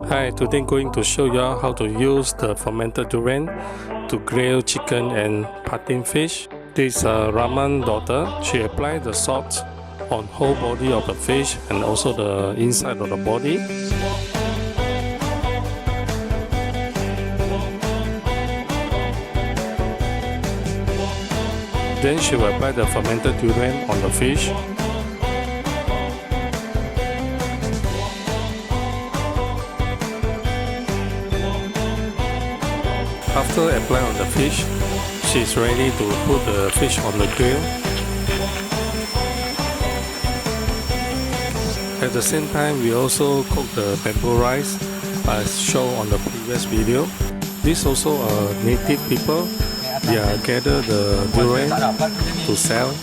Hi, today I'm going to show you how to use the fermented durian to grill chicken and patin fish. This Raman daughter, she applied the salt on whole body of the fish and also the inside of the body. Then she will apply the fermented durian on the fish. After applying on the fish, she's ready to put the fish on the grill. At the same time, we also cook the bamboo rice as shown on the previous video. This also native people, they are gather the durian to sell.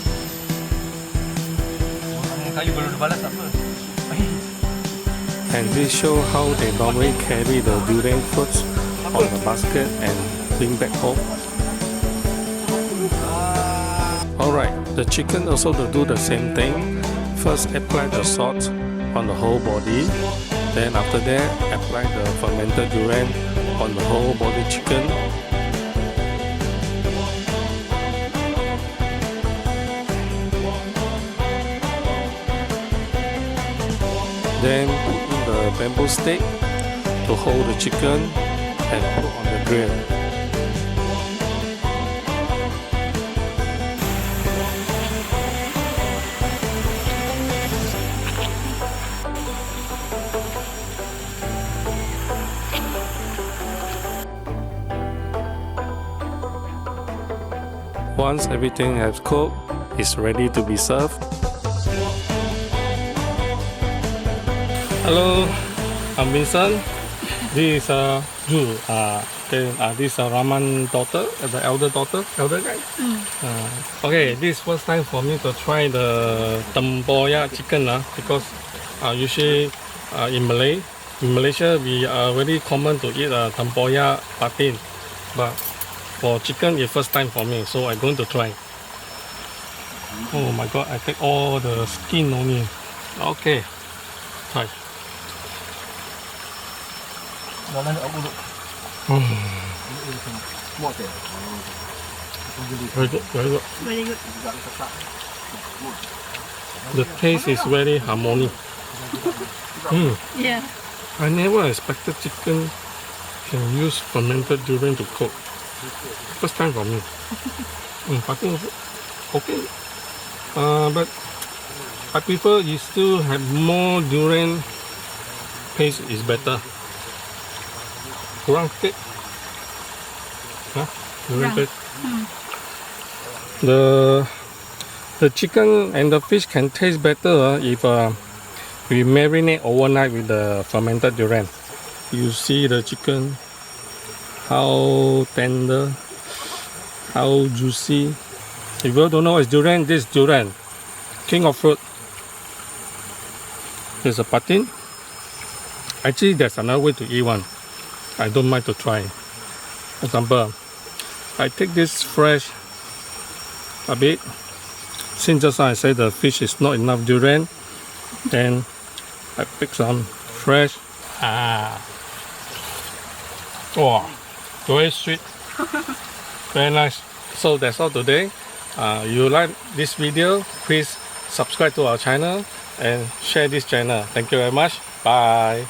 And this show how they normally carry the durian fruits on the basket and bring back home. Alright, the chicken also to do the same thing. First apply the salt on the whole body. Then after that apply the fermented durian on the whole body chicken. Then put in the bamboo stick to hold the chicken and put on the grill. Once everything has cooked, it's ready to be served. Hello, I'm Vincent. This is Ju. This is Raman daughter, the elder guy. Okay, this is first time for me to try the tempoyak chicken because usually in Malaysia we are very common to eat tempoyak patin, but for chicken it's first time for me, so I'm going to try. Oh my god, I take all the skin only. Okay, try. Very good, very good. Very good. The taste is very harmonious. Yeah. I never expected chicken can use fermented durian to cook. First time for me. I think okay. But I prefer you still have more durian. Taste is better. Kurang thick. Durian taste. The chicken and the fish can taste better if we marinate overnight with the fermented durian. You see the chicken, how tender, how juicy. If you don't know what is durian, this is durian, king of fruit. There's a patin. Actually, there's another way to eat one. I don't mind to try. For example, I take this fresh a bit. Since just now I said the fish is not enough durian, then I pick some fresh. Wow, very sweet, very nice. So that's all today. You like this video, please subscribe to our channel and share this channel. Thank you very much. Bye.